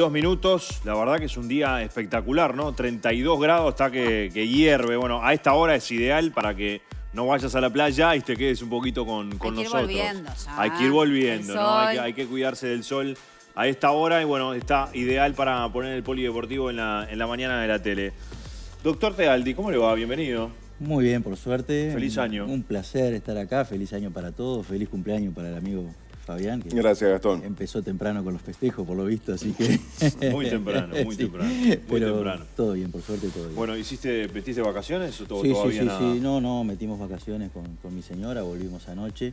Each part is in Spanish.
2 minutos, la verdad que es un día espectacular, ¿no? 32 grados, está que hierve. Bueno, a esta hora es ideal para que no vayas a la playa y te quedes un poquito con nosotros. Hay que ir volviendo ya. Hay que ir volviendo, ¿no? Hay que cuidarse del sol a esta hora y bueno, está ideal para poner el polideportivo en la mañana de la tele. Doctor Tealdi, ¿cómo le va? Bienvenido. Muy bien, por suerte. Feliz año. Un placer estar acá, feliz año para todos, feliz cumpleaños para el amigo Fabián. Que gracias, Gastón. Empezó temprano con los festejos, por lo visto, así que... Muy temprano, muy sí, temprano. Muy pero temprano. Todo bien, por suerte, todo bien. Bueno, ¿metiste vacaciones o Sí, todavía nada? Sí, no, metimos vacaciones con mi señora, volvimos anoche,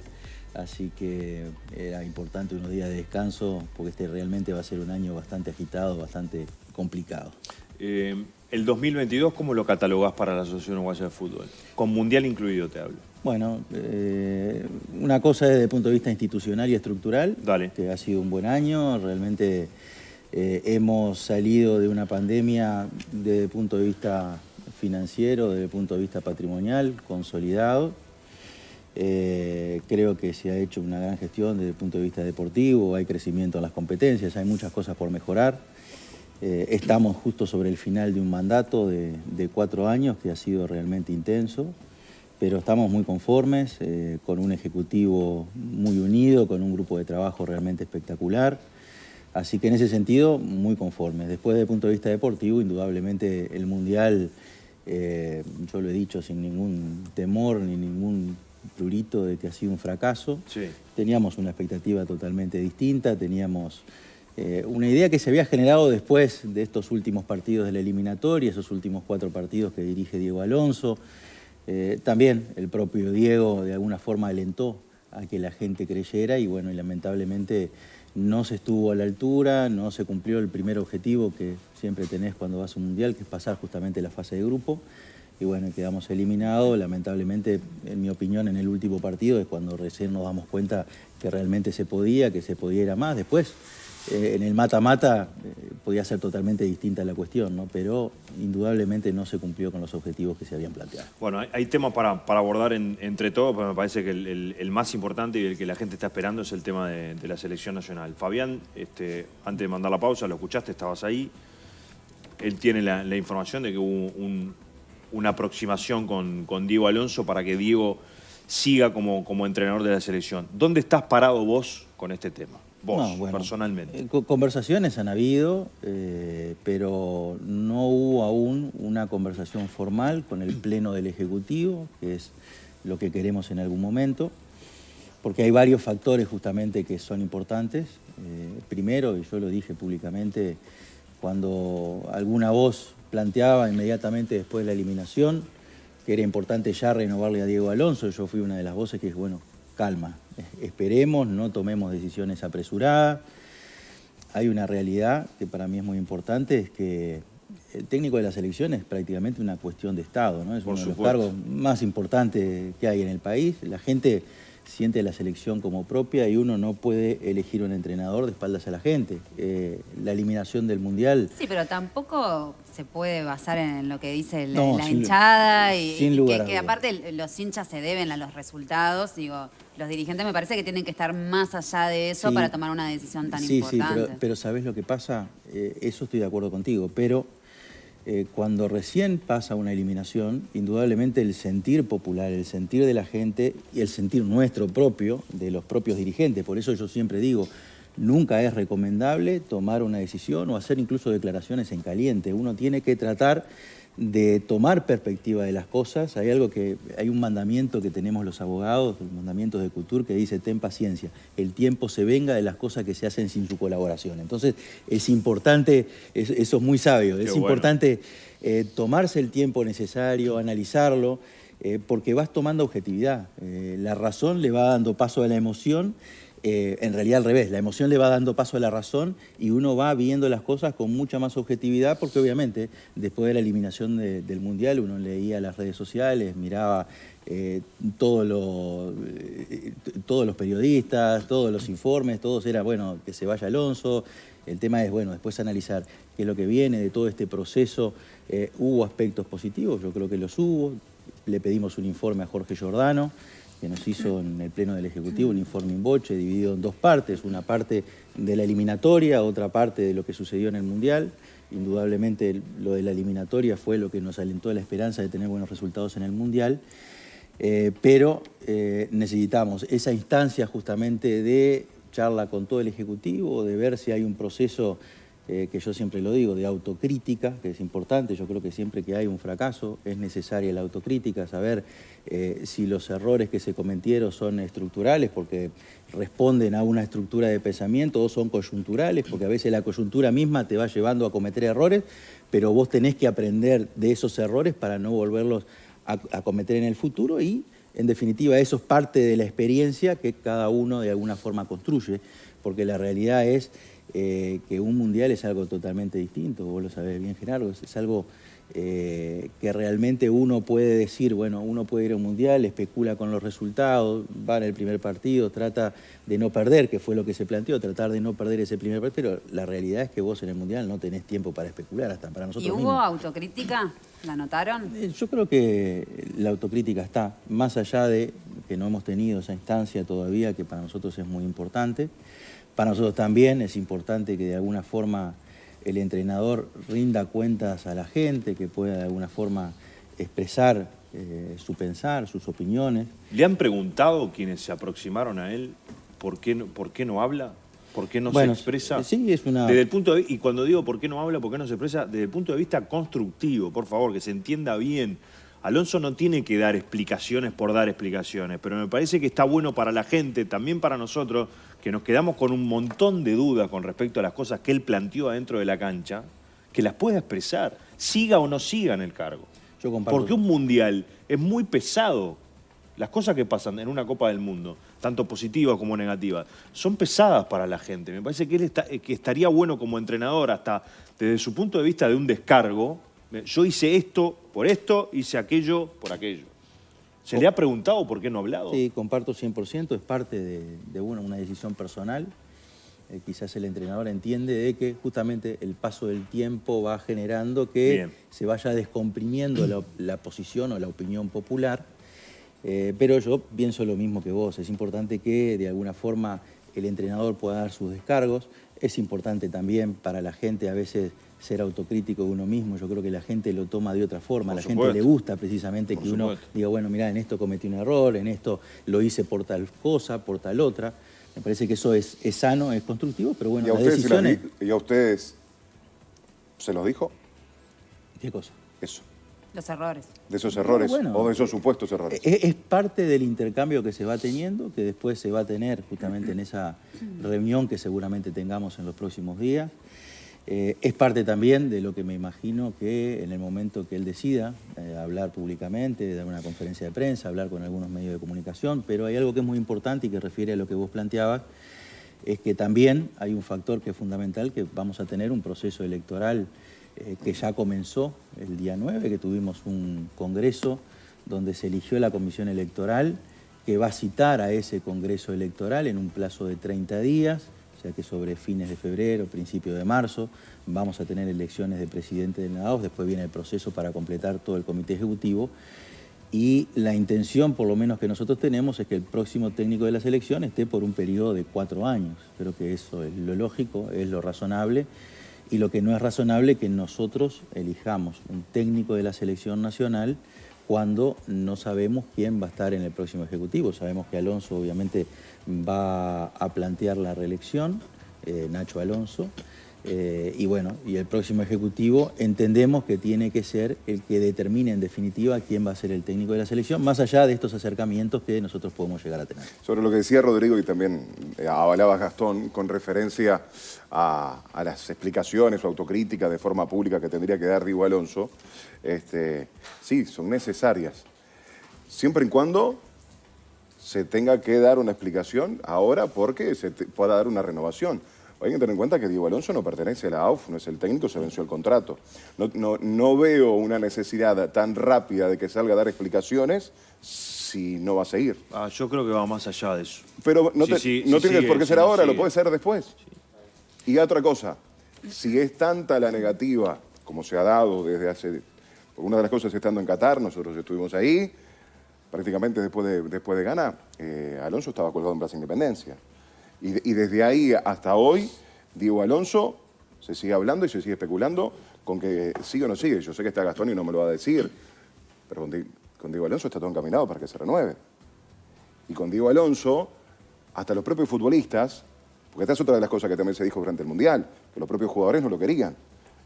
así que era importante unos días de descanso, porque este realmente va a ser un año bastante agitado, bastante complicado. El 2022, ¿cómo lo catalogás para la Asociación Uruguaya de Fútbol? Con Mundial incluido te hablo. Bueno, una cosa es desde el punto de vista institucional y estructural, Dale. Que ha sido un buen año. Realmente hemos salido de una pandemia desde el punto de vista financiero, desde el punto de vista patrimonial, consolidado. Creo que se ha hecho una gran gestión desde el punto de vista deportivo, hay crecimiento en las competencias, hay muchas cosas por mejorar. Estamos justo sobre el final de un mandato de 4 años que ha sido realmente intenso, pero estamos muy conformes, con un ejecutivo muy unido, con un grupo de trabajo realmente espectacular. Así que en ese sentido, muy conformes. Después, desde el punto de vista deportivo, indudablemente el Mundial, yo lo he dicho sin ningún temor ni ningún prurito de que ha sido un fracaso. Sí. Teníamos una expectativa totalmente distinta, teníamos una idea que se había generado después de estos últimos partidos de la eliminatoria, esos últimos 4 partidos que dirige Diego Alonso. También el propio Diego de alguna forma alentó a que la gente creyera y bueno, y lamentablemente no se estuvo a la altura, no se cumplió el primer objetivo que siempre tenés cuando vas a un mundial, que es pasar justamente la fase de grupo. Y bueno, quedamos eliminados. Lamentablemente, en mi opinión, en el último partido es cuando recién nos damos cuenta que realmente se podía, que se podía ir a más. Después, en el mata-mata podía ser totalmente distinta la cuestión, ¿no? Pero indudablemente no se cumplió con los objetivos que se habían planteado. Bueno, hay temas para abordar entre todos, pero me parece que el más importante y el que la gente está esperando es el tema de la selección nacional. Fabián, antes de mandar la pausa, lo escuchaste, estabas ahí. Él tiene la información de que hubo una aproximación con Diego Alonso para que Diego siga como entrenador de la selección. ¿Dónde estás parado vos con este tema? Vos, no, bueno, personalmente. Conversaciones han habido, pero no hubo aún una conversación formal con el Pleno del Ejecutivo, que es lo que queremos en algún momento, porque hay varios factores justamente que son importantes. Primero, y yo lo dije públicamente, cuando alguna voz planteaba inmediatamente después de la eliminación que era importante ya renovarle a Diego Alonso, yo fui una de las voces que dije, bueno, calma, esperemos, no tomemos decisiones apresuradas. Hay una realidad que para mí es muy importante, es que el técnico de la selección es prácticamente una cuestión de Estado, ¿no? Es uno de los cargos más importantes que hay en el país. La gente siente la selección como propia y uno no puede elegir un entrenador de espaldas a la gente. La eliminación del Mundial... Sí, pero tampoco se puede basar en lo que dice la hinchada y que aparte los hinchas se deben a los resultados. Digo, los dirigentes me parece que tienen que estar más allá de eso para tomar una decisión tan importante. Sí, pero ¿sabés lo que pasa? Eso estoy de acuerdo contigo, pero... cuando recién pasa una eliminación, indudablemente el sentir popular, el sentir de la gente y el sentir nuestro propio, de los propios dirigentes, por eso yo siempre digo, nunca es recomendable tomar una decisión o hacer incluso declaraciones en caliente. Uno tiene que tratar de tomar perspectiva de las cosas. Hay un mandamiento que tenemos los abogados, el mandamiento de Couture, que dice, ten paciencia, el tiempo se venga de las cosas que se hacen sin su colaboración. Entonces, es importante, eso es muy sabio, es importante tomarse el tiempo necesario, analizarlo, porque vas tomando objetividad. La razón le va dando paso a la emoción. En realidad al revés, la emoción le va dando paso a la razón y uno va viendo las cosas con mucha más objetividad porque obviamente después de la eliminación del Mundial uno leía las redes sociales, miraba todos los periodistas, todos los informes, todos era, bueno, que se vaya Alonso. El tema es, bueno, después analizar qué es lo que viene de todo este proceso. Hubo aspectos positivos, yo creo que los hubo. Le pedimos un informe a Jorge Giordano, que nos hizo en el Pleno del Ejecutivo un informe in voce dividido en dos partes, una parte de la eliminatoria, otra parte de lo que sucedió en el Mundial. Indudablemente lo de la eliminatoria fue lo que nos alentó a la esperanza de tener buenos resultados en el Mundial, pero necesitamos esa instancia justamente de charla con todo el Ejecutivo, de ver si hay un proceso que yo siempre lo digo, de autocrítica, que es importante. Yo creo que siempre que hay un fracaso es necesaria la autocrítica, saber si los errores que se cometieron son estructurales porque responden a una estructura de pensamiento o son coyunturales, porque a veces la coyuntura misma te va llevando a cometer errores, pero vos tenés que aprender de esos errores para no volverlos a cometer en el futuro y, en definitiva, eso es parte de la experiencia que cada uno de alguna forma construye, porque la realidad es que un mundial es algo totalmente distinto, vos lo sabés bien, Gerardo, es algo que realmente uno puede decir, bueno, uno puede ir a un mundial, especula con los resultados, va en el primer partido, trata de no perder, que fue lo que se planteó, tratar de no perder ese primer partido, pero la realidad es que vos en el mundial no tenés tiempo para especular, hasta para nosotros mismos. ¿Y hubo autocrítica? ¿La notaron? Yo creo que la autocrítica está, más allá de que no hemos tenido esa instancia todavía, que para nosotros es muy importante. Para nosotros también es importante que de alguna forma el entrenador rinda cuentas a la gente, que pueda de alguna forma expresar su pensar, sus opiniones. ¿Le han preguntado quienes se aproximaron a él por qué no habla? ¿Por qué no se expresa? Sí, es una... Desde el punto de, y cuando digo por qué no habla, por qué no se expresa, desde el punto de vista constructivo, por favor, que se entienda bien. Alonso no tiene que dar explicaciones por dar explicaciones, pero me parece que está bueno para la gente, también para nosotros, que nos quedamos con un montón de dudas con respecto a las cosas que él planteó adentro de la cancha, que las pueda expresar, siga o no siga en el cargo. Yo comparto. Porque un mundial es muy pesado. Las cosas que pasan en una Copa del Mundo, tanto positivas como negativas, son pesadas para la gente. Me parece que él que estaría bueno como entrenador, hasta desde su punto de vista de un descargo. Yo hice esto por esto, hice aquello por aquello. ¿Se le ha preguntado por qué no ha hablado? Sí, comparto 100%, es parte de una decisión personal. Quizás el entrenador entiende de que justamente el paso del tiempo va generando que se vaya descomprimiendo la posición o la opinión popular. Pero yo pienso lo mismo que vos. Es importante que de alguna forma el entrenador pueda dar sus descargos. Es importante también para la gente a veces ser autocrítico de uno mismo. Yo creo que la gente lo toma de otra forma. A la gente le gusta precisamente que uno diga, bueno, mirá, en esto cometí un error, en esto lo hice por tal cosa, por tal otra. Me parece que eso es sano, es constructivo, pero bueno, las decisiones... ¿Y a ustedes se los dijo? ¿Qué cosa? Eso. Los errores. De esos errores, o de esos supuestos errores. Es parte del intercambio que se va teniendo, que después se va a tener justamente en esa reunión que seguramente tengamos en los próximos días. Es parte también de lo que me imagino que en el momento que él decida hablar públicamente, dar una conferencia de prensa, hablar con algunos medios de comunicación, pero hay algo que es muy importante y que refiere a lo que vos planteabas, es que también hay un factor que es fundamental, que vamos a tener un proceso electoral que ya comenzó el día 9, que tuvimos un congreso donde se eligió la comisión electoral, que va a citar a ese congreso electoral en un plazo de 30 días, o sea que sobre fines de febrero, principio de marzo, vamos a tener elecciones de presidente de Nadaos, después viene el proceso para completar todo el comité ejecutivo, y la intención, por lo menos que nosotros tenemos, es que el próximo técnico de la selección esté por un periodo de 4 años. Creo que eso es lo lógico, es lo razonable, y lo que no es razonable es que nosotros elijamos un técnico de la selección nacional cuando no sabemos quién va a estar en el próximo ejecutivo. Sabemos que Alonso obviamente va a plantear la reelección, Nacho Alonso, y bueno, y el próximo ejecutivo entendemos que tiene que ser el que determine en definitiva quién va a ser el técnico de la selección, más allá de estos acercamientos que nosotros podemos llegar a tener. Sobre lo que decía Rodrigo y también avalaba Gastón con referencia a las explicaciones o autocríticas de forma pública que tendría que dar Diego Alonso, sí, son necesarias, siempre y cuando se tenga que dar una explicación ahora porque se pueda dar una renovación. Hay que tener en cuenta que Diego Alonso no pertenece a la AUF, no es el técnico, se venció el contrato. No veo una necesidad tan rápida de que salga a dar explicaciones si no va a seguir. Yo creo que va más allá de eso. Pero no tiene por qué ser ahora, lo puede ser después. Sí. Y otra cosa, si es tanta la negativa como se ha dado desde hace... Una de las cosas estando en Qatar, nosotros estuvimos ahí, prácticamente después de Ghana, Alonso estaba colgado en Plaza Independencia. Y desde ahí hasta hoy, Diego Alonso se sigue hablando y se sigue especulando con que sigue o no sigue. Yo sé que está Gastón y no me lo va a decir, pero con Diego Alonso está todo encaminado para que se renueve. Y con Diego Alonso, hasta los propios futbolistas, porque esta es otra de las cosas que también se dijo durante el Mundial, que los propios jugadores no lo querían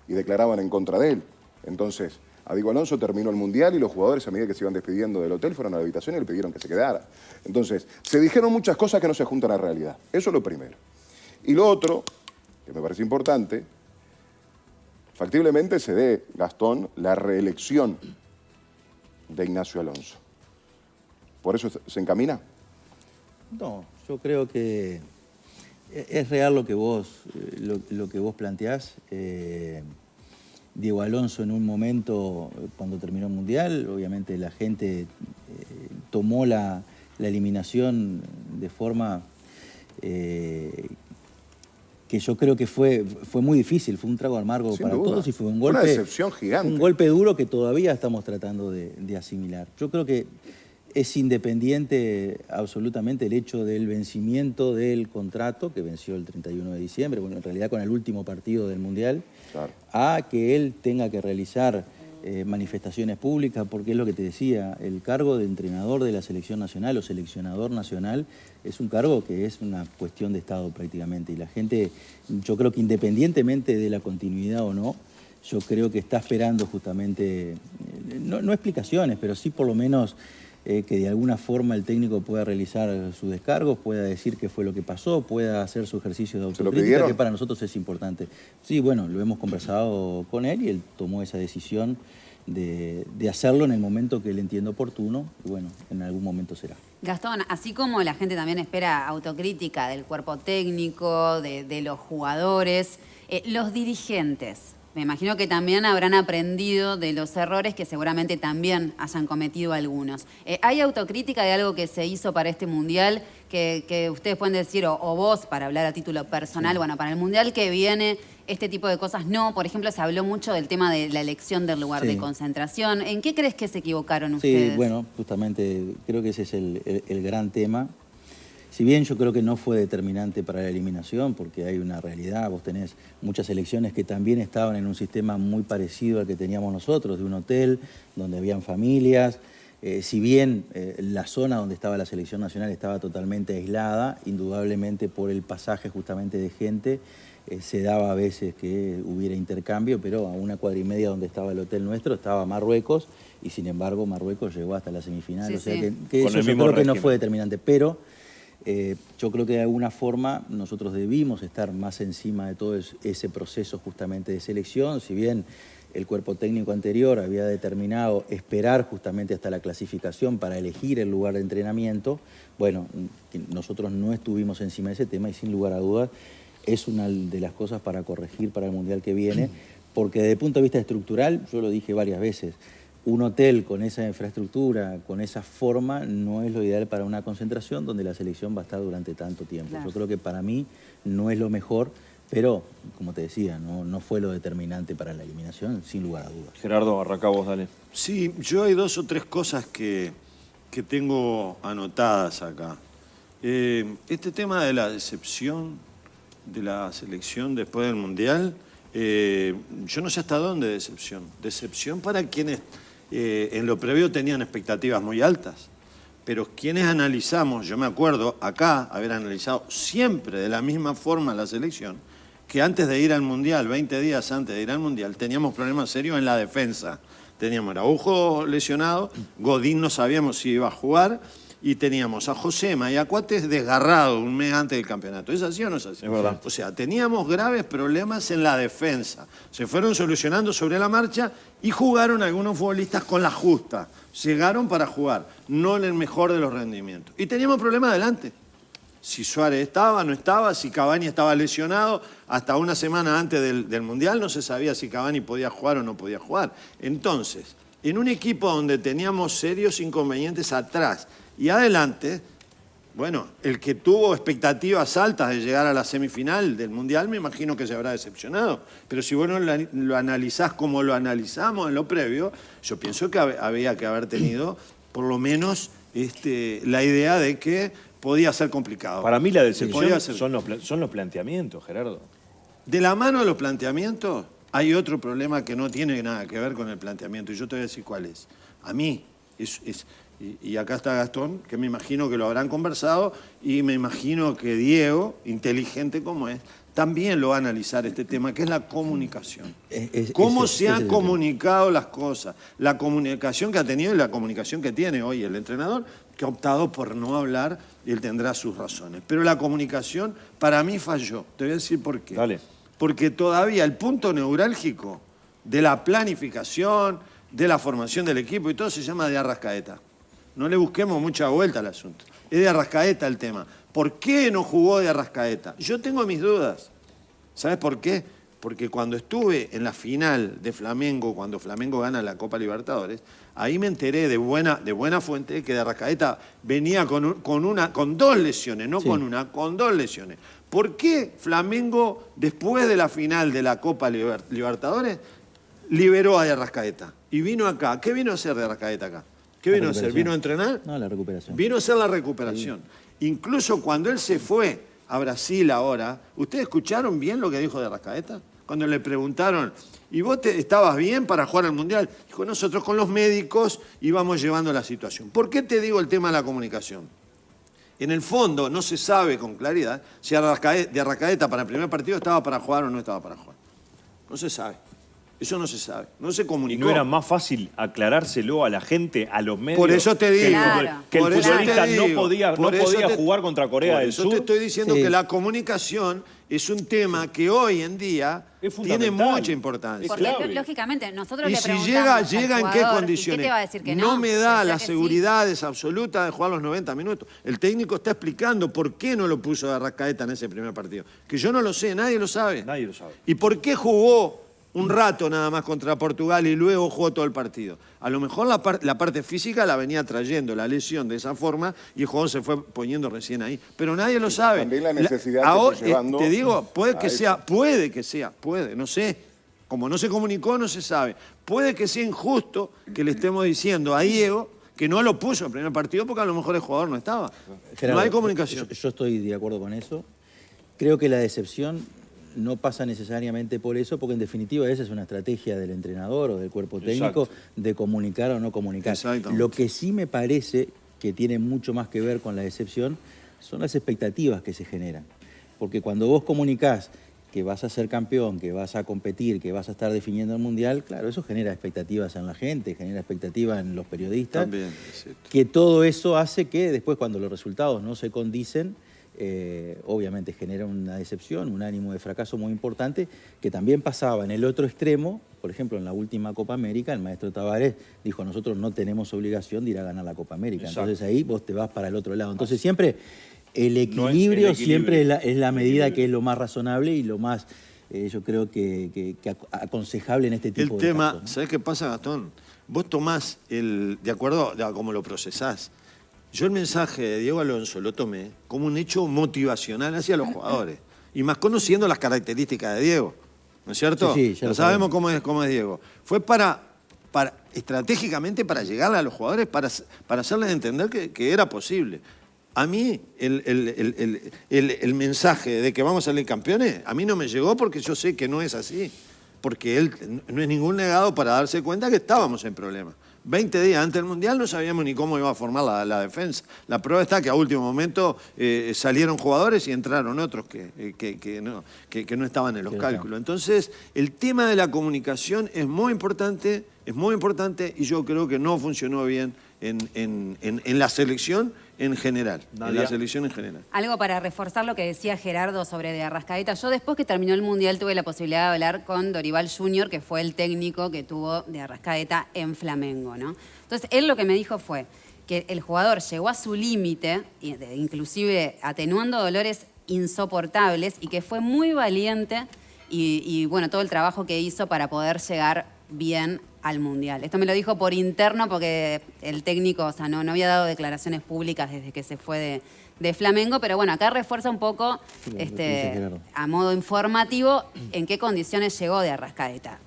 y declaraban en contra de él. Entonces, a Diego Alonso terminó el Mundial y los jugadores, a medida que se iban despidiendo del hotel, fueron a la habitación y le pidieron que se quedara. Entonces, se dijeron muchas cosas que no se juntan a la realidad. Eso es lo primero. Y lo otro, que me parece importante, factiblemente se dé, Gastón, la reelección de Ignacio Alonso. ¿Por eso se encamina? No, yo creo que es real lo que vos planteás. Diego Alonso en un momento, cuando terminó el Mundial, obviamente la gente tomó la eliminación de forma que yo creo que fue muy difícil, fue un trago amargo para todos y fue un golpe, una decepción gigante. Un golpe duro que todavía estamos tratando de asimilar. Yo creo que es independiente absolutamente el hecho del vencimiento del contrato, que venció el 31 de diciembre, bueno, en realidad con el último partido del Mundial, claro, a que él tenga que realizar manifestaciones públicas, porque es lo que te decía, el cargo de entrenador de la selección nacional o seleccionador nacional es un cargo que es una cuestión de Estado prácticamente, y la gente, yo creo que independientemente de la continuidad o no, yo creo que está esperando justamente, no explicaciones, pero sí por lo menos que de alguna forma el técnico pueda realizar sus descargos, pueda decir qué fue lo que pasó, pueda hacer su ejercicio de autocrítica, que para nosotros es importante. Sí, bueno, lo hemos conversado con él y él tomó esa decisión de hacerlo en el momento que él entienda oportuno, y bueno, en algún momento será. Gastón, así como la gente también espera autocrítica del cuerpo técnico, de los jugadores, los dirigentes, me imagino que también habrán aprendido de los errores que seguramente también hayan cometido algunos. ¿Hay autocrítica de algo que se hizo para este Mundial que ustedes pueden decir, o vos, para hablar a título personal, sí, bueno, para el Mundial que viene, este tipo de cosas no? Por ejemplo, se habló mucho del tema de la elección del lugar de concentración. ¿En qué crees que se equivocaron ustedes? Sí, bueno, justamente creo que ese es el gran tema. Si bien yo creo que no fue determinante para la eliminación, porque hay una realidad, vos tenés muchas selecciones que también estaban en un sistema muy parecido al que teníamos nosotros, de un hotel donde habían familias. Si bien la zona donde estaba la selección nacional estaba totalmente aislada, indudablemente por el pasaje justamente de gente, se daba a veces que hubiera intercambio, pero a una cuadra y media donde estaba el hotel nuestro estaba Marruecos, y sin embargo Marruecos llegó hasta la semifinal. Sí, o sea que eso yo creo que no fue determinante, pero yo creo que de alguna forma nosotros debimos estar más encima de todo ese proceso justamente de selección. Si bien el cuerpo técnico anterior había determinado esperar justamente hasta la clasificación para elegir el lugar de entrenamiento, bueno, nosotros no estuvimos encima de ese tema y sin lugar a dudas es una de las cosas para corregir para el Mundial que viene, porque desde el punto de vista estructural, yo lo dije varias veces, un hotel con esa infraestructura, con esa forma, no es lo ideal para una concentración donde la selección va a estar durante tanto tiempo. Claro. Yo creo que para mí no es lo mejor, pero, como te decía, no fue lo determinante para la eliminación, sin lugar a dudas. Gerardo, arranca vos, dale. Sí, yo hay 2 o 3 cosas que tengo anotadas acá. Este tema de la decepción de la selección después del Mundial, yo no sé hasta dónde decepción. Decepción para quienes en lo previo tenían expectativas muy altas. Pero quienes analizamos, yo me acuerdo acá haber analizado siempre de la misma forma la selección, que antes de ir al Mundial, 20 días antes de ir al Mundial, teníamos problemas serios en la defensa. Teníamos a Araujo lesionado, Godín no sabíamos si iba a jugar, y teníamos a Josema y a Cuates desgarrados un mes antes del campeonato. ¿Es así o no es así? Es verdad. O sea, teníamos graves problemas en la defensa. Se fueron solucionando sobre la marcha y jugaron algunos futbolistas con la justa. Llegaron para jugar, no en el mejor de los rendimientos. Y teníamos problemas adelante. Si Suárez estaba, no estaba, si Cavani estaba lesionado. Hasta una semana antes del Mundial no se sabía si Cavani podía jugar o no podía jugar. Entonces, en un equipo donde teníamos serios inconvenientes atrás y adelante, bueno, el que tuvo expectativas altas de llegar a la semifinal del Mundial, me imagino que se habrá decepcionado. Pero si vos no lo analizás como lo analizamos en lo previo, yo pienso que había que haber tenido por lo menos la idea de que podía ser complicado. Para mí la decepción son los planteamientos, Gerardo. De la mano de los planteamientos hay otro problema que no tiene nada que ver con el planteamiento, y yo te voy a decir cuál es. A mí, y acá está Gastón, que me imagino que lo habrán conversado, y me imagino que Diego, inteligente como es, también lo va a analizar este tema, que es la comunicación. ¿Cómo se han comunicado las cosas? La comunicación que ha tenido y la comunicación que tiene hoy el entrenador, que ha optado por no hablar, y él tendrá sus razones. Pero la comunicación para mí falló. Te voy a decir por qué. Dale. Porque todavía el punto neurálgico de la planificación, de la formación del equipo y todo se llama de Arrascaeta. No le busquemos mucha vuelta al asunto. Es de Arrascaeta el tema. ¿Por qué no jugó de Arrascaeta? Yo tengo mis dudas. ¿Sabes por qué? Porque cuando estuve en la final de Flamengo, cuando Flamengo gana la Copa Libertadores, ahí me enteré de buena fuente que de Arrascaeta venía con dos lesiones, no con una, con dos lesiones. ¿Por qué Flamengo, después de la final de la Copa Libertadores, liberó a de Arrascaeta? Y vino acá. ¿Qué vino a hacer de Arrascaeta acá? ¿Qué vino a hacer? ¿Vino a entrenar? No, la recuperación. Vino a hacer la recuperación. Sí. Incluso cuando él se fue a Brasil ahora, ¿ustedes escucharon bien lo que dijo de Arrascaeta? Cuando le preguntaron, ¿y vos estabas bien para jugar al Mundial? Dijo, nosotros con los médicos íbamos llevando la situación. ¿Por qué te digo el tema de la comunicación? En el fondo no se sabe con claridad si de Arrascaeta para el primer partido estaba para jugar o no estaba para jugar. No se sabe. Eso no se sabe, no se comunicó. ¿Y no era más fácil aclarárselo a la gente, a los medios? Por eso te digo. Que el futbolista no podía jugar contra Corea del Sur. Por eso te estoy diciendo que la comunicación es un tema que hoy en día tiene mucha importancia. Porque lógicamente nosotros y le si preguntamos llega en qué condiciones. ¿Qué te va a decir que no? No me da las seguridades absolutas de jugar los 90 minutos. El técnico está explicando por qué no lo puso de Arrascaeta en ese primer partido. Que yo no lo sé, nadie lo sabe. Nadie lo sabe. ¿Y por qué jugó un rato nada más contra Portugal y luego jugó todo el partido? A lo mejor la parte física la venía trayendo la lesión de esa forma y el jugador se fue poniendo recién ahí. Pero nadie lo sabe. También la necesidad ahora, que llevando te digo, puede, no sé. Como no se comunicó, no se sabe. Puede que sea injusto que le estemos diciendo a Diego que no lo puso en el primer partido porque a lo mejor el jugador no estaba. Gerardo, no hay comunicación. Yo estoy de acuerdo con eso. Creo que la decepción no pasa necesariamente por eso, porque en definitiva esa es una estrategia del entrenador o del cuerpo técnico de comunicar o no comunicar. Lo que sí me parece que tiene mucho más que ver con la decepción son las expectativas que se generan. Porque cuando vos comunicás que vas a ser campeón, que vas a competir, que vas a estar definiendo el Mundial, claro, eso genera expectativas en la gente, genera expectativas en los periodistas. También, es cierto. Que todo eso hace que después cuando los resultados no se condicen, obviamente genera una decepción, un ánimo de fracaso muy importante, que también pasaba en el otro extremo. Por ejemplo, en la última Copa América, el maestro Tavares dijo, nosotros no tenemos obligación de ir a ganar la Copa América. Exacto. Entonces ahí vos te vas para el otro lado. Entonces siempre el equilibrio, siempre es la medida que es lo más razonable y lo más, yo creo que aconsejable en este tipo de casos, ¿no? ¿Sabés qué pasa, Gastón? Vos tomás de acuerdo a cómo lo procesás. Yo el mensaje de Diego Alonso lo tomé como un hecho motivacional hacia los jugadores. Y más conociendo las características de Diego. ¿No es cierto? Sí, ya lo sabemos cómo es Diego. Fue estratégicamente para llegarle a los jugadores, para hacerles entender que era posible. A mí el mensaje de que vamos a salir campeones, a mí no me llegó porque yo sé que no es así. Porque él no es ningún negado para darse cuenta que estábamos en problemas. 20 días antes del Mundial no sabíamos ni cómo iba a formar la defensa. La prueba está que a último momento salieron jugadores y entraron otros que no estaban en los cálculos. Entonces, el tema de la comunicación es muy importante y yo creo que no funcionó bien en la selección en general. En la selección en general. Algo para reforzar lo que decía Gerardo sobre de Arrascaeta. Yo después que terminó el Mundial tuve la posibilidad de hablar con Dorival Junior, que fue el técnico que tuvo de Arrascaeta en Flamengo, ¿no? Entonces, él lo que me dijo fue que el jugador llegó a su límite, inclusive atenuando dolores insoportables, y que fue muy valiente y bueno, todo el trabajo que hizo para poder llegar bien al Mundial. Esto me lo dijo por interno porque el técnico, o sea, no había dado declaraciones públicas desde que se fue de Flamengo, pero bueno, acá refuerza un poco, a modo informativo, en qué condiciones llegó de Arrascaeta.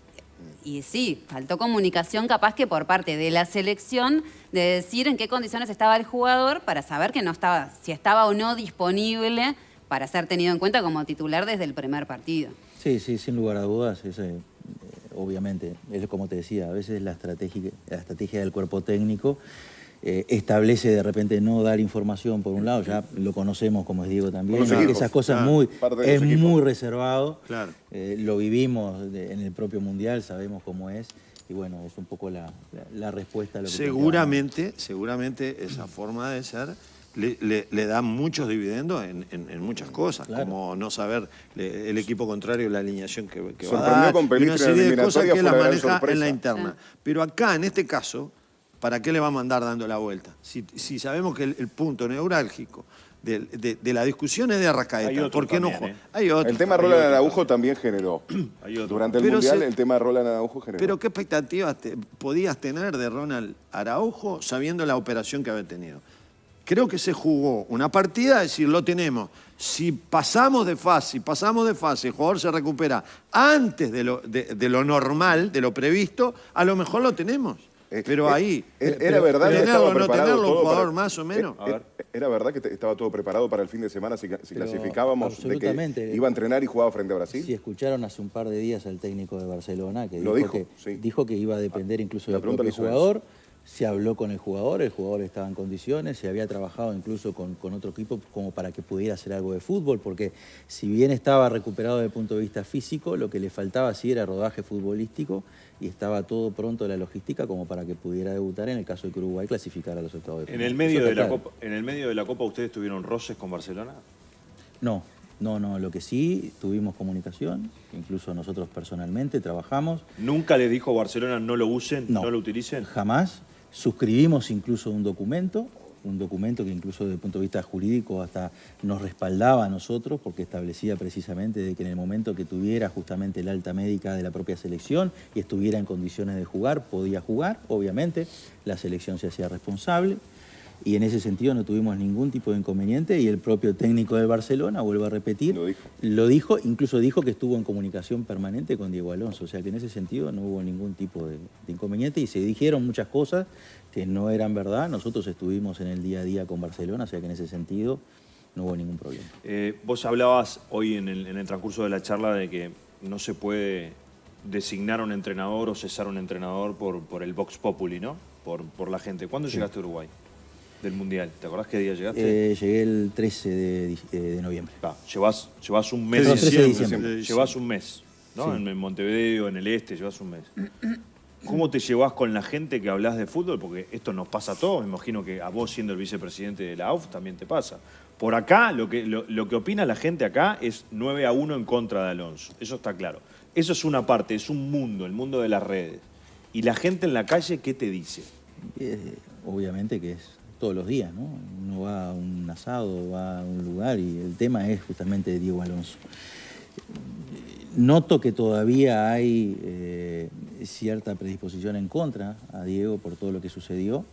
Y sí, faltó comunicación capaz que por parte de la selección de decir en qué condiciones estaba el jugador para saber que no estaba, si estaba o no disponible para ser tenido en cuenta como titular desde el primer partido. Sí, sí, sin lugar a dudas. Obviamente, es como te decía, a veces la estrategia del cuerpo técnico establece de repente no dar información por un lado, ya lo conocemos como es Diego también, esas cosas es muy reservado, lo vivimos en el propio Mundial, sabemos cómo es, y bueno, es un poco la respuesta a lo que seguramente esa forma de ser le da muchos dividendos en muchas cosas, como no saber el equipo contrario, la alineación que va a dar, y una serie de cosas que la maneja en la interna. Pero acá, en este caso, ¿para qué le vamos a andar dando la vuelta? Si sabemos que el punto neurálgico de la discusión es de Arrascaeta, ¿por qué no juega? Hay otro. El tema Roland Araujo también generó. Durante el Mundial el tema de Roland Araujo generó. Pero ¿qué expectativas podías tener de Ronald Araujo sabiendo la operación que había tenido? Creo que se jugó una partida, es decir, lo tenemos. Si pasamos de fase, el jugador se recupera antes de lo normal, de lo previsto, a lo mejor lo tenemos. Pero ahí, era verdad que estaba preparado todo un jugador más o menos. Era verdad que estaba todo preparado para el fin de semana si clasificábamos, de que iba a entrenar y jugaba frente a Brasil. Si escucharon hace un par de días al técnico de Barcelona que dijo que iba a depender incluso del propio jugador. Se habló con el jugador estaba en condiciones, se había trabajado incluso con otro equipo como para que pudiera hacer algo de fútbol, porque si bien estaba recuperado desde el punto de vista físico, lo que le faltaba sí era rodaje futbolístico y estaba todo pronto la logística como para que pudiera debutar en el caso de que Uruguay clasificara a los octavos de final. ¿En el medio de la Copa ustedes tuvieron roces con Barcelona? No, lo que sí, tuvimos comunicación, incluso nosotros personalmente trabajamos. ¿Nunca le dijo a Barcelona no lo usen, no lo utilicen? Jamás. Suscribimos incluso un documento que incluso desde el punto de vista jurídico hasta nos respaldaba a nosotros porque establecía precisamente de que en el momento que tuviera justamente el alta médica de la propia selección y estuviera en condiciones de jugar, podía jugar. Obviamente la selección se hacía responsable y en ese sentido no tuvimos ningún tipo de inconveniente y el propio técnico de Barcelona, vuelvo a repetir, lo dijo, incluso dijo que estuvo en comunicación permanente con Diego Alonso, o sea que en ese sentido no hubo ningún tipo de inconveniente y se dijeron muchas cosas que no eran verdad. Nosotros estuvimos en el día a día con Barcelona, o sea que en ese sentido no hubo ningún problema. Vos hablabas hoy en el transcurso de la charla de que no se puede designar a un entrenador o cesar a un entrenador por el Vox Populi, ¿no? Por la gente. ¿Cuándo llegaste a Uruguay? Del Mundial. ¿Te acordás qué día llegaste? Llegué el 13 de noviembre. Llevas un mes. Perdón, 13 de diciembre. Llevas un mes, ¿no? Sí. En Montevideo, en el este, llevas un mes. ¿Cómo te llevas con la gente que hablas de fútbol? Porque esto nos pasa a todos. Me imagino que a vos, siendo el vicepresidente de la AUF, también te pasa. Por acá, lo que opina la gente acá es 9-1 en contra de Alonso. Eso está claro. Eso es una parte, es un mundo, el mundo de las redes. ¿Y la gente en la calle qué te dice? Obviamente que es todos los días, ¿no? Uno va a un asado, va a un lugar y el tema es justamente Diego Alonso. Noto que todavía hay cierta predisposición en contra a Diego por todo lo que sucedió.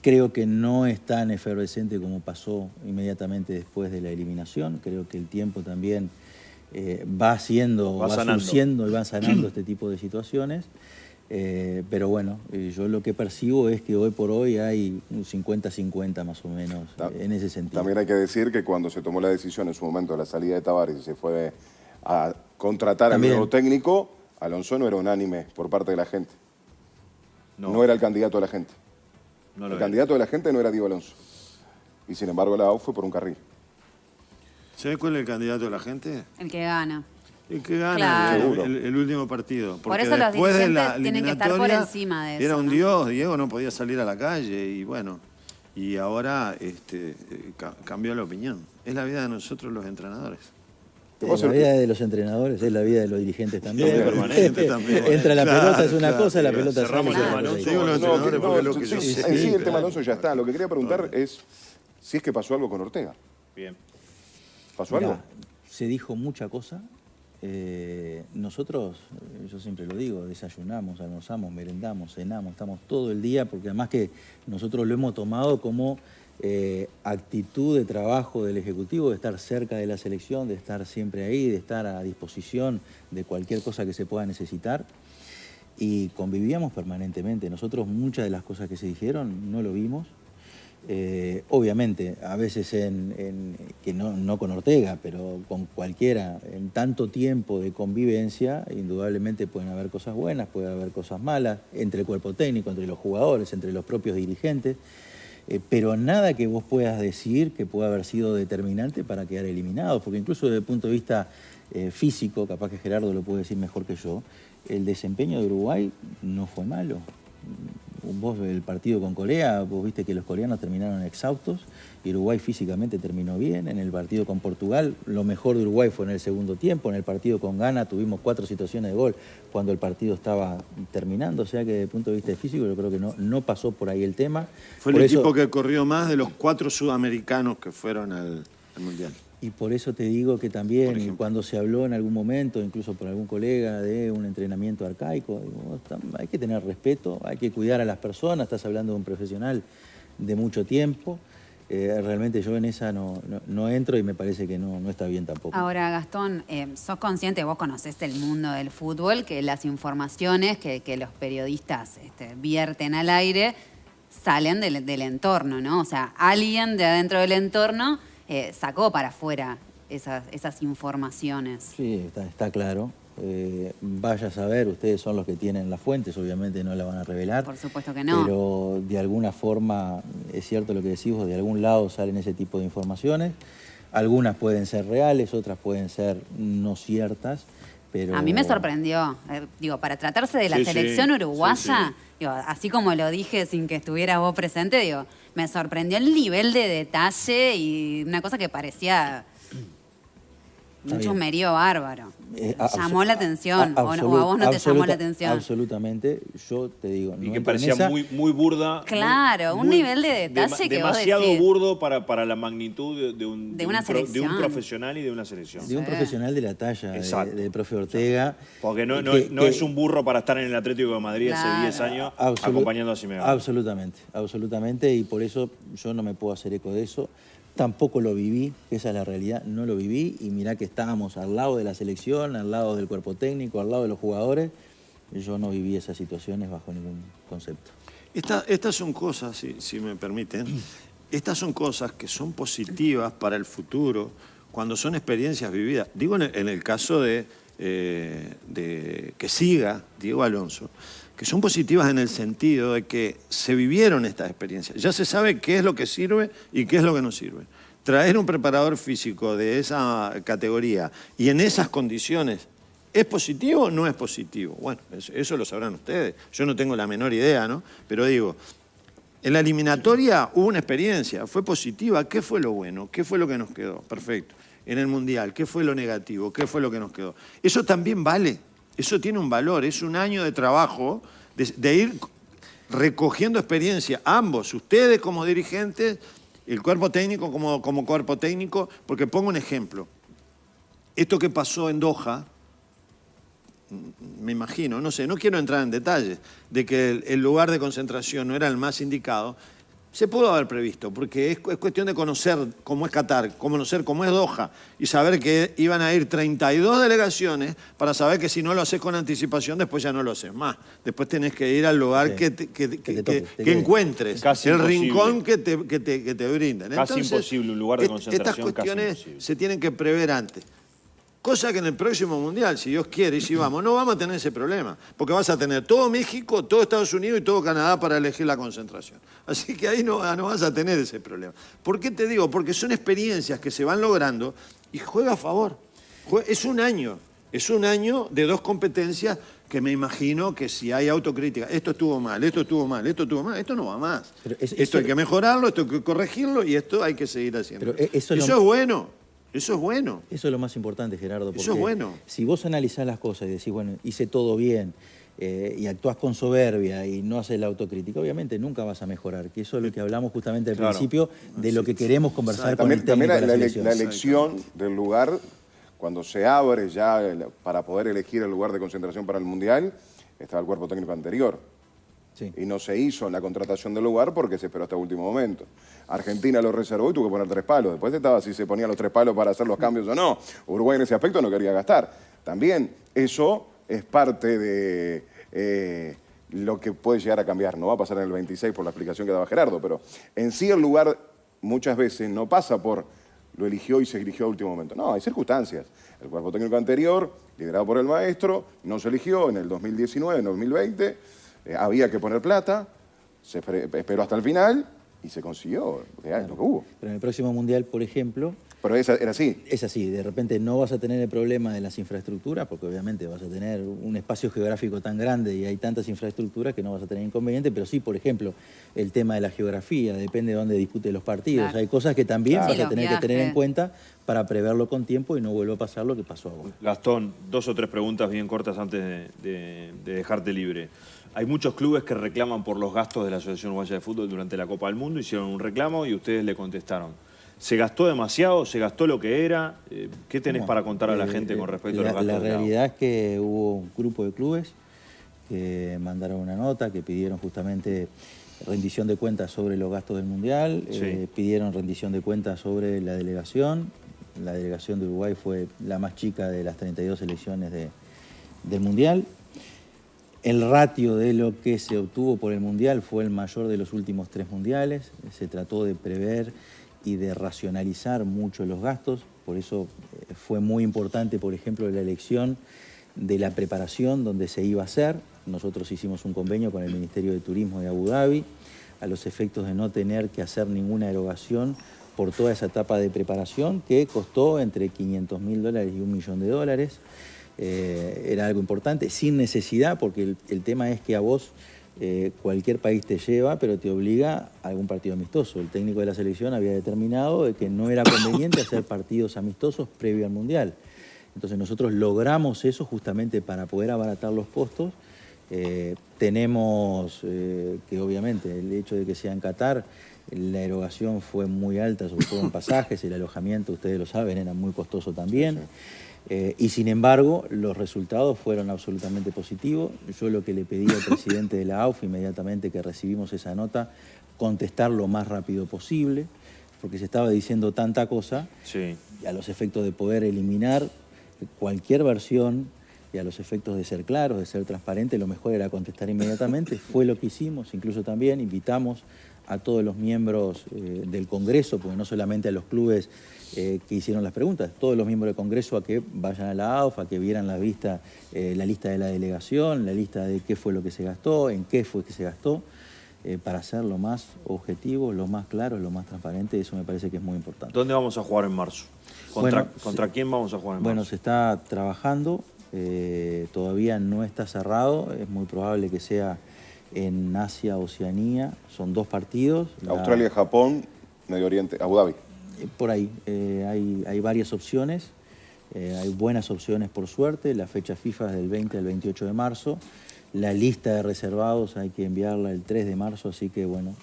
Creo que no es tan efervescente como pasó inmediatamente después de la eliminación. Creo que el tiempo también va surciendo y va sanando este tipo de situaciones. Pero bueno, yo lo que percibo es que hoy por hoy hay un 50-50 más o menos en ese sentido. También hay que decir que cuando se tomó la decisión en su momento de la salida de Tavares y se fue a contratar al nuevo técnico, Alonso no era unánime por parte de la gente. No era el candidato de la gente. El candidato de la gente no era Diego Alonso. Y sin embargo la AUF fue por un carril. ¿Sabes cuál es el candidato de la gente? El que gana. El que gana el último partido. Porque por eso los dirigentes tienen que estar por encima de eso. Era un dios, Diego no podía salir a la calle y bueno, y ahora cambió la opinión. Es la vida de nosotros los entrenadores. Es la vida de los entrenadores, es la vida de los dirigentes también. Permanente también. Entra la pelota es una cosa, la pelota es otra. Sí, el tema Alonso ya está. Lo que quería preguntar es si es que pasó algo con Ortega. Bien. ¿Pasó algo? Se dijo mucha cosa. Nosotros, yo siempre lo digo, desayunamos, almorzamos, merendamos, cenamos, estamos todo el día, porque además que nosotros lo hemos tomado como actitud de trabajo del Ejecutivo, de estar cerca de la selección, de estar siempre ahí, de estar a disposición de cualquier cosa que se pueda necesitar. Y convivíamos permanentemente. Nosotros muchas de las cosas que se dijeron no lo vimos. Obviamente, a veces que no con Ortega, pero con cualquiera, en tanto tiempo de convivencia, indudablemente pueden haber cosas buenas, puede haber cosas malas, entre el cuerpo técnico, entre los jugadores, entre los propios dirigentes, pero nada que vos puedas decir que pueda haber sido determinante para quedar eliminados, porque incluso desde el punto de vista físico, capaz que Gerardo lo puede decir mejor que yo, el desempeño de Uruguay no fue malo. Vos, el partido con Corea, vos viste que los coreanos terminaron exhaustos y Uruguay físicamente terminó bien. En el partido con Portugal, lo mejor de Uruguay fue en el segundo tiempo. En el partido con Ghana tuvimos 4 situaciones de gol cuando el partido estaba terminando. O sea que desde el punto de vista físico yo creo que no pasó por ahí el tema. Fue el equipo que corrió más de los 4 sudamericanos que fueron al Mundial. Y por eso te digo que también, y cuando se habló en algún momento, incluso por algún colega, de un entrenamiento arcaico, digo, hay que tener respeto, hay que cuidar a las personas, estás hablando de un profesional de mucho tiempo. Realmente yo en esa no entro y me parece que no está bien tampoco. Ahora, Gastón, sos consciente, vos conocés el mundo del fútbol, que las informaciones que los periodistas vierten al aire salen del entorno, ¿no? O sea, alguien de adentro del entorno sacó para afuera esas informaciones. Sí, está claro. Vaya a saber, ustedes son los que tienen las fuentes, obviamente no la van a revelar. Por supuesto que no. Pero de alguna forma, es cierto lo que decís vos, de algún lado salen ese tipo de informaciones. Algunas pueden ser reales, otras pueden ser no ciertas. Pero... A mí me sorprendió, para tratarse de la selección uruguaya, así como lo dije sin que estuvieras vos presente, me sorprendió el nivel de detalle y una cosa que parecía un chusmerío bárbaro. Llamó la atención, o a vos no te llamó la atención. Absolutamente, yo te digo. Y que parecía muy burda. Claro, un nivel de detalle que vos decís. Demasiado burdo para la magnitud de un profesional y de una selección. De un profesional de la talla del profe Ortega. Porque no es un burro para estar en el Atlético de Madrid hace 10 años acompañando a Simeone. Absolutamente, y por eso yo no me puedo hacer eco de eso. Tampoco lo viví, esa es la realidad, no lo viví, y mirá que estábamos al lado de la selección, al lado del cuerpo técnico, al lado de los jugadores. Yo no viví esas situaciones bajo ningún concepto. Estas son cosas, si me permiten, estas son cosas que son positivas para el futuro cuando son experiencias vividas. Digo en el caso de que siga Diego Alonso, que son positivas en el sentido de que se vivieron estas experiencias. Ya se sabe qué es lo que sirve y qué es lo que no sirve. Traer un preparador físico de esa categoría y en esas condiciones, ¿es positivo o no es positivo? Bueno, eso lo sabrán ustedes. Yo no tengo la menor idea, ¿no? Pero digo, en la eliminatoria hubo una experiencia, fue positiva. ¿Qué fue lo bueno? ¿Qué fue lo que nos quedó? Perfecto. En el Mundial, ¿qué fue lo negativo? ¿Qué fue lo que nos quedó? Eso también vale. Eso tiene un valor, es un año de trabajo, de ir recogiendo experiencia, ambos, ustedes como dirigentes, el cuerpo técnico como cuerpo técnico, porque pongo un ejemplo. Esto que pasó en Doha, me imagino, no sé, no quiero entrar en detalles, de que el lugar de concentración no era el más indicado, se pudo haber previsto, porque es cuestión de conocer cómo es Qatar, conocer cómo es Doha y saber que iban a ir 32 delegaciones para saber que si no lo haces con anticipación, después ya no lo haces más. Después tenés que ir al lugar que encuentres, el rincón que te brinden. Casi Entonces, imposible, un lugar de concentración. Estas cuestiones se tienen que prever antes. Cosa que en el próximo Mundial, si Dios quiere, y si vamos, no vamos a tener ese problema. Porque vas a tener todo México, todo Estados Unidos y todo Canadá para elegir la concentración. Así que ahí no vas a tener ese problema. ¿Por qué te digo? Porque son experiencias que se van logrando y juega a favor. Es un año de 2 competencias que me imagino que si hay autocrítica, esto estuvo mal, esto estuvo mal, esto estuvo mal, esto no va más. Esto hay que mejorarlo, esto hay que corregirlo y esto hay que seguir haciendo. Eso es bueno. Eso es bueno. Eso es lo más importante, Gerardo. Porque eso es bueno. Si vos analizás las cosas y decís, bueno, hice todo bien, y actuás con soberbia y no haces la autocrítica, obviamente nunca vas a mejorar. Que eso es lo que hablamos justamente al principio, de lo que queremos conversar con el técnico de la selección. La elección del lugar, cuando se abre ya para poder elegir el lugar de concentración para el Mundial, estaba el cuerpo técnico anterior. Sí. Y no se hizo en la contratación del lugar porque se esperó hasta el último momento. Argentina lo reservó y tuvo que poner 3 palos. Después estaba si se ponían los 3 palos para hacer los cambios o no. Uruguay en ese aspecto no quería gastar. También eso es parte de lo que puede llegar a cambiar. No va a pasar en el 26 por la explicación que daba Gerardo, pero en sí el lugar muchas veces no pasa por lo eligió y se eligió a último momento. No, hay circunstancias. El cuerpo técnico anterior, liderado por el maestro, no se eligió en el 2019, en el 2020. Había que poner plata, se esperó hasta el final y se consiguió, es lo que hubo. Pero en el próximo Mundial, por ejemplo... Pero era así. Es así, de repente no vas a tener el problema de las infraestructuras, porque obviamente vas a tener un espacio geográfico tan grande y hay tantas infraestructuras que no vas a tener inconveniente, pero sí, por ejemplo, el tema de la geografía, depende de dónde dispute los partidos. Claro. Hay cosas que también vas a tener que tener en cuenta para preverlo con tiempo y no vuelva a pasar lo que pasó ahora. Gastón, 2 o 3 preguntas bien cortas antes de dejarte libre. Hay muchos clubes que reclaman por los gastos de la Asociación Uruguaya de Fútbol durante la Copa del Mundo, hicieron un reclamo y ustedes le contestaron. ¿Se gastó demasiado? ¿Se gastó lo que era? ¿Qué tenés para contar a la gente con respecto a los gastos? La realidad es que hubo un grupo de clubes que mandaron una nota, que pidieron justamente rendición de cuentas sobre los gastos del Mundial, sí. Pidieron rendición de cuentas sobre la delegación. La delegación de Uruguay fue la más chica de las 32 selecciones del Mundial. El ratio de lo que se obtuvo por el Mundial fue el mayor de los últimos 3 mundiales. Se trató de prever y de racionalizar mucho los gastos. Por eso fue muy importante, por ejemplo, la elección de la preparación donde se iba a hacer. Nosotros hicimos un convenio con el Ministerio de Turismo de Abu Dhabi a los efectos de no tener que hacer ninguna erogación por toda esa etapa de preparación que costó entre $500.000 y $1 millón. Era algo importante, sin necesidad, porque el tema es que a vos cualquier país te lleva, pero te obliga a algún partido amistoso. El técnico de la selección había determinado de que no era conveniente hacer partidos amistosos previo al Mundial. Entonces nosotros logramos eso justamente para poder abaratar los costos. Tenemos que obviamente el hecho de que sea en Qatar, la erogación fue muy alta, sobre todo en pasajes, el alojamiento, ustedes lo saben, era muy costoso también. Y sin embargo, los resultados fueron absolutamente positivos. Yo lo que le pedí al presidente de la AUF, inmediatamente que recibimos esa nota, contestar lo más rápido posible, porque se estaba diciendo tanta cosa, sí, a los efectos de poder eliminar cualquier versión y a los efectos de ser claros, de ser transparentes, lo mejor era contestar inmediatamente. Fue lo que hicimos, incluso también invitamos a todos los miembros del Congreso, porque no solamente a los clubes que hicieron las preguntas, todos los miembros del Congreso a que vayan a la AUF, a que vieran la lista de la delegación, la lista de qué fue lo que se gastó, en qué fue que se gastó, para ser lo más objetivo, lo más claro, lo más transparente. Eso me parece que es muy importante. ¿Dónde vamos a jugar en marzo? ¿Contra quién vamos a jugar en marzo? Bueno, se está trabajando, todavía no está cerrado, es muy probable que sea en Asia, Oceanía. Son 2 partidos. Australia, Japón, Medio Oriente, Abu Dhabi. Por ahí, hay varias opciones, hay buenas opciones por suerte. La fecha FIFA es del 20 al 28 de marzo. La lista de reservados hay que enviarla el 3 de marzo, así que bueno,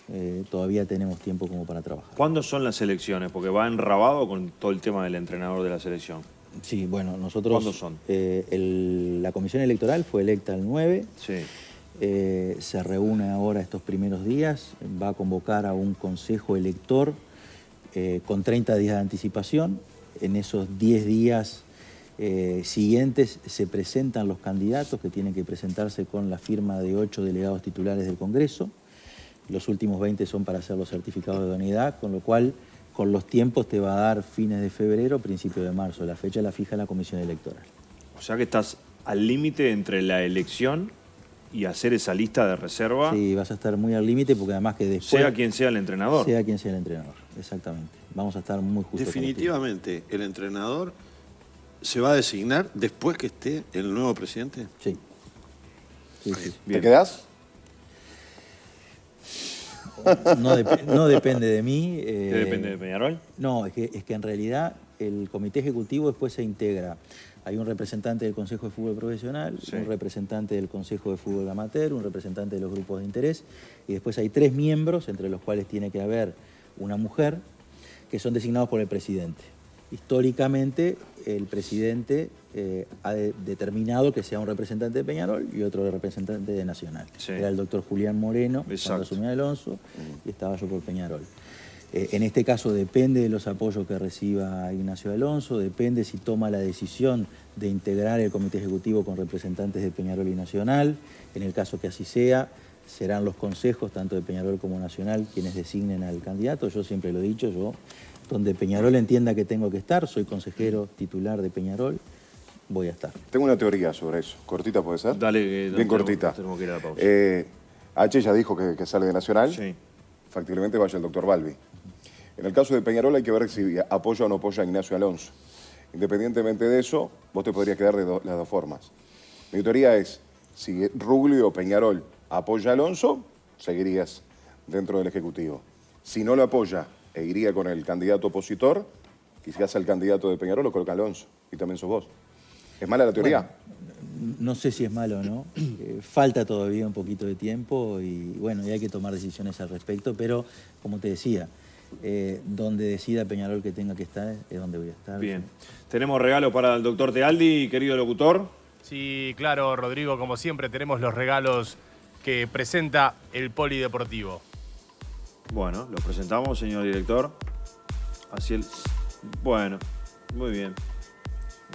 todavía tenemos tiempo como para trabajar. ¿Cuándo son las elecciones? Porque va enrabado con todo el tema del entrenador de la selección. Sí, bueno, nosotros... ¿Cuándo son? La comisión electoral fue electa el 9. Sí. Se reúne ahora estos primeros días, va a convocar a un consejo elector con 30 días de anticipación. En esos 10 días siguientes se presentan los candidatos, que tienen que presentarse con la firma de 8 delegados titulares del Congreso. Los últimos 20 son para hacer los certificados de idoneidad, con lo cual con los tiempos te va a dar fines de febrero, principios de marzo. La fecha la fija la comisión electoral. O sea que estás al límite entre la elección y hacer esa lista de reserva. Sí, vas a estar muy al límite porque además que después... Sea quien sea el entrenador. Sea quien sea el entrenador, exactamente. Vamos a estar muy justos. Definitivamente, ¿el entrenador se va a designar después que esté el nuevo presidente? Sí. Sí, sí. ¿Te quedás? No depende de mí. ¿Qué depende de Peñarol? No, es que en realidad el comité ejecutivo después se integra. Hay un representante del Consejo de Fútbol Profesional, sí, un representante del Consejo de Fútbol Amateur, un representante de los grupos de interés, y después hay 3 miembros, entre los cuales tiene que haber una mujer, que son designados por el presidente. históricamente el presidente ha determinado que sea un representante de Peñarol y otro representante de Nacional. Sí. Era el doctor Julián Moreno, cuando asumió Alonso, y estaba yo por Peñarol. En este caso depende de los apoyos que reciba Ignacio Alonso, depende si toma la decisión de integrar el comité ejecutivo con representantes de Peñarol y Nacional. En el caso que así sea, serán los consejos, tanto de Peñarol como Nacional, quienes designen al candidato. Yo siempre lo he dicho, yo, donde Peñarol entienda que tengo que estar, soy consejero titular de Peñarol, voy a estar. Tengo una teoría sobre eso. ¿Cortita puede ser? Dale, bien cortita. Tenemos que ir a la pausa. H ya dijo que sale de Nacional. Sí. Factiblemente vaya el doctor Balbi. En el caso de Peñarol hay que ver si apoya o no apoya a Ignacio Alonso. Independientemente de eso, vos te podrías quedar de las dos formas. Mi teoría es, si Ruglio o Peñarol apoya a Alonso, seguirías dentro del Ejecutivo. Si no lo apoya e iría con el candidato opositor, quizás el candidato de Peñarol lo coloca Alonso, y también sos vos. ¿Es mala la teoría? Bueno, no sé si es malo o no. Falta todavía un poquito de tiempo y bueno, y hay que tomar decisiones al respecto, pero como te decía, donde decida Peñarol que tenga que estar es donde voy a estar. Bien. Tenemos regalo para el doctor Tealdi, querido locutor. Sí, claro, Rodrigo, como siempre tenemos los regalos que presenta el Polideportivo. Bueno, los presentamos, señor director. Así el... Bueno, muy bien.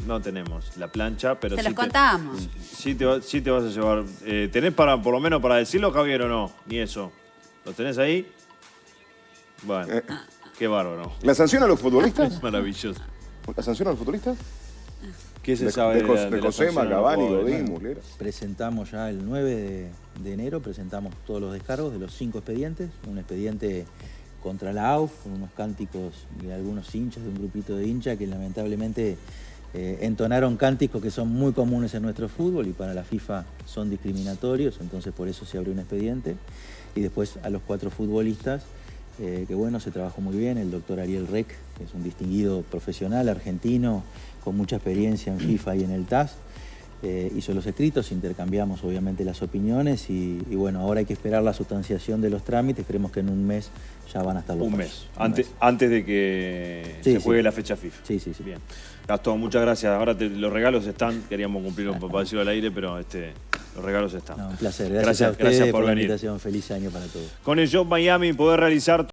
No tenemos la plancha, pero se los contamos. Sí te vas a llevar. ¿Tenés para, por lo menos para decirlo, Javier, o no? Ni eso. ¿Lo tenés ahí? Bueno, qué bárbaro. ¿La sanción a los futbolistas? Maravilloso. ¿La sanción a los futbolistas? ¿Qué se sabe de Josema, Cavani, Godín, Muslera? Presentamos ya el 9 de enero, presentamos todos los descargos de los 5 expedientes. Un expediente contra la AUF, con unos cánticos de algunos hinchas, de un grupito de hinchas que lamentablemente entonaron cánticos que son muy comunes en nuestro fútbol y para la FIFA son discriminatorios, entonces por eso se abrió un expediente. Y después a los 4 futbolistas, que bueno, se trabajó muy bien, el doctor Ariel Rec, que es un distinguido profesional argentino con mucha experiencia en FIFA y en el TAS, hizo los escritos, intercambiamos obviamente las opiniones y bueno, ahora hay que esperar la sustanciación de los trámites, creemos que en un mes ya van a estar los pasos. Antes de que se juegue la fecha FIFA. Sí. Bien. Gastón, muchas gracias. Ahora los regalos están, queríamos cumplirlo para decirlo al aire, pero los regalos están. No, un placer. Gracias a ustedes por la invitación. Feliz año para todos. Con el Job Miami poder realizar